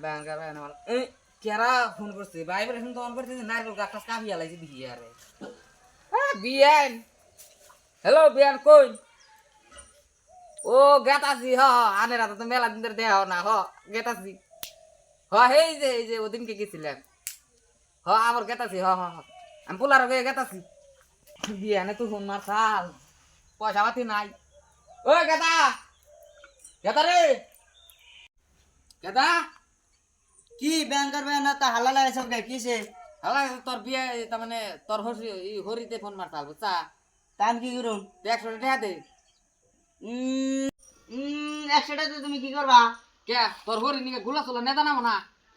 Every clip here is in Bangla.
ব্যাংকার ভাই আমার এই কেরা ফোন করছে ভাইব্রেশন তো অন করতে নারকেল গাছটা কাফিয়া লাইছে দেখি আরে বিয়ান হ্যালো বিয়ান কই ও গেতাছি আনে রাতে তো মেলা দিন ধরে দেহ না গেতাছি এই যে ওদিনকে গেছিলাম আমার গেতাছি আমি পোলার গেতাছি বিয়ানে তো ফোন মার সাল পয়সা পাতি নাই ও গেতা গেতা রে গেতা কি ব্যাংকার না তা হালা লাগে সব কিসে হালা তোর বিয়ে তার মানে তোর হরিতে ফোন মারতাল বুঝছা তান কি করুন 100 টাকা দে 100 টাকা তুমি কি করবা কে তোর হরি নিকে গুলা চলা নেতা নামো না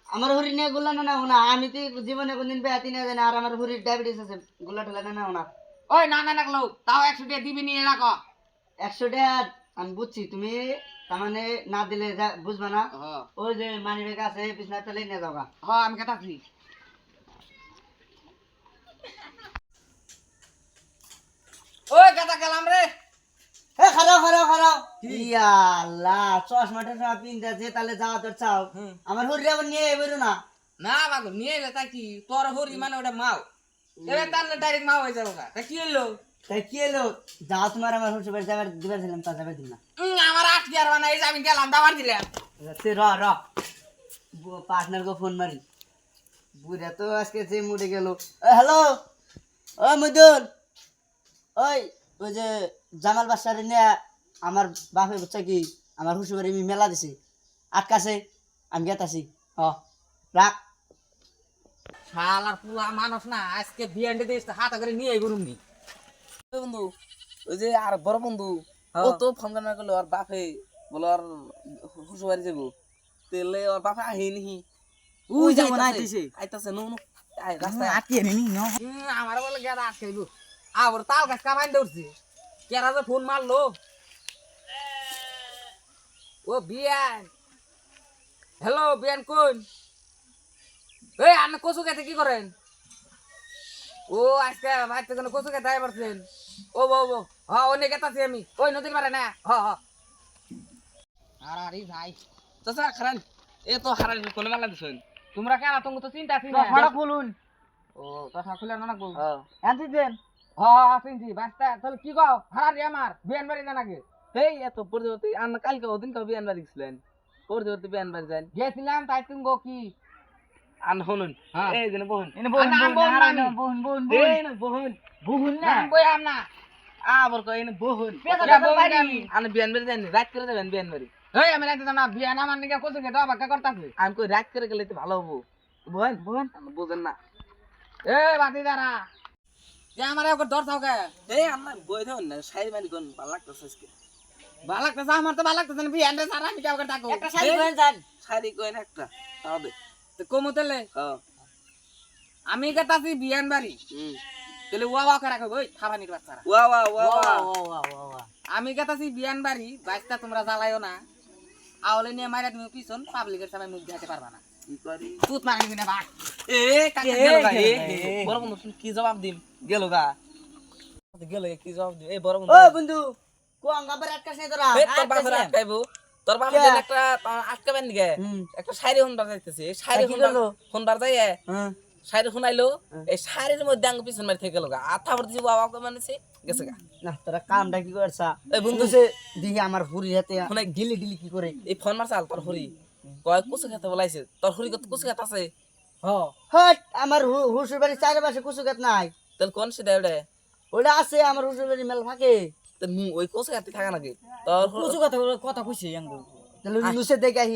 আমার হরি নিয়ে গুলা না না আমি তো জীবনে কোনদিন বেয়াতি না জানি আর আমার হরির ডায়াবেটিস আছে গুলা টলা না না ওই না লাগলো তাও 100 টাকা দিবি নিয়ে রাখো 100 টাকা আমি বুঝছি তুমি তার মানে না দিলে বুঝবা না ওই যে মানি ব্যাগ আছে বিছনা তলে নিয়ে যাওগা আমি গেতাছি ওই গেতা গেলাম রে খারাও ইয়া আল্লাহ চশমাটা পিনতে যে তাহলে যাওয়া তোর চাও আমার হরি আবার নিয়ে বেরো না না বাগো নিয়ে এলে তা কি তোর হরি মানে ওটা মাও এবার তাহলে ডাইরেক্ট মাও হয়ে যাবো তা কি হলো তাই কি এলো যাও তোমার আমার শ্বশুর বাড়ি যাবার দিবার ছিলাম তা যাবার দিন না আমার 8 আর বানাই আমি গেলাম দাবার দিলাম র পার্টনার কো ফোন মারি বুড়া তো আজকে যে মুডে গেল হ্যালো ও মদন ওই ওই যে জামাল বাসারে নিয়ে আমার বাপে বুঝছে কি আমার শ্বশুর বাড়ি মেলা দিছে আটকাছে আমি গেতাছি রাখ শালার পুলা মানুষ না আজকে বিয়ান্ডে দিস হাতে করে নিয়ে ঘুরুম নি বন্ধু ওই যে আর বড় বন্ধু ও তো ফোন না করলো আর বাপে বলো আর শ্বশুর বাড়ি যাবো তেলে আর বাপে আহেনি ওই যাবো না আইতাছে নো রাস্তায় আটকিয়ে নিনি আমার বলে গেদা আজকাইবো আবার তাল গাছ কামাই দৌড়ছে কেরা যে ফোন মারলো ও বিয়ান হ্যালো বিয়ান কোন এই আপনি কচু খেতে কি করেন ও আজকে ভাইতে কোনো কচু খেতে আই পারছেন ও বউ অনেক গেতাছি আমি ওই নদীর পারে না আরে ভাই চাচা খারান এ তো হারান কোন মেলা দিছেন তোমরা কেন তুমি তো চিন্তা আছি না ফাড়া খুলুন ও কথা খুলে না বল আনছি দেন চিনছি বাস্তা তাহলে কি কও হারা রে আমার বিয়ান বাড়ি না নাকি এই এত পরিবর্তে আন কালকে ওদিন কা বিয়ান বাড়ি গেছিলেন পরিবর্তে বিয়ান বাড়ি যান গেছিলাম তাই তুমি গো কি আন হনুন এই যেন বহন বহুন না বই আম না আবার কই এনে বহন আন বিয়ান বাড়ি যান রাত করে যাবেন বিয়ান বাড়ি এই আমি রাতে না বিয়ান আমার নিকে কচু খেতে বাক্কা করতাছি আমি কই রাত করে গেলে তো ভালো হবো বহন বুঝেন না এই বাতি দাঁড়া যে আমার একবার দর থাও কে এই আমরা বই থাকুন না শাড়ি মানি কোন ভালো লাগতেছে আজকে ভালো লাগতেছে আমার তো ভালো লাগতেছে না বিয়ান রে সারা আমি কেউ থাকো একটা শাড়ি পরেন যান শাড়ি কইন একটা তাও দে তো কমতেলে হ্যাঁ আমি গেতাছি বিয়ান বাড়ি তাহলে ওয়া করে রাখো ওই খাবানির বাচ্চারা ওয়া আমি গেতাছি বিয়ান বাড়ি বাইসটা তোমরা জ্বালাইও না আওলে নিয়ে মাইরা তুমি পিছন পাবলিকের সামনে মুখ দেখাতে পারবা না কি করি তুত মারিবি না বাঘ এ কাকা গেল গা বড় বন্ধু তুমি কি জবাব দিম গেল গা গেল কি জবাব দিম এই বড় বন্ধু ও বন্ধু কো আঙ্গাবার আটকাছ নাই তোরা এই তোর বাপের আটকাইবো তোর বাপের যেন একটা আটকাবেন নিগে একটা শাড়ি হুনবার যাইতেছে শাড়ি হুনবার যাই শাড়ি হুনাইলো এই শাড়ির মধ্যে আঙ্গ পিছন মারি থেকে গেল গা আথা ভর্তি বাবা মানেছে গেছে গা না তোরা কামটা কি করছা এই বন্ধু সে দেখি আমার হুরি হাতে হুনাই ডিলি কি করে এই ফোন মারছাল তোর হরি কয় কুসু খেতে বলাইছে তোর হরি কত কুসু খেতে আছে হট আমার হুসুর বাড়ি চারপাশে কুসু গাত নাই তাহলে কোন সেটা ওটা ওটা আছে আমার হুসুর বাড়ি মেল থাকে তোর ওই কুসু খেতে থাকা নাকি তোর কথা কইছে আঙ্গু তাহলে লুসে দেখাই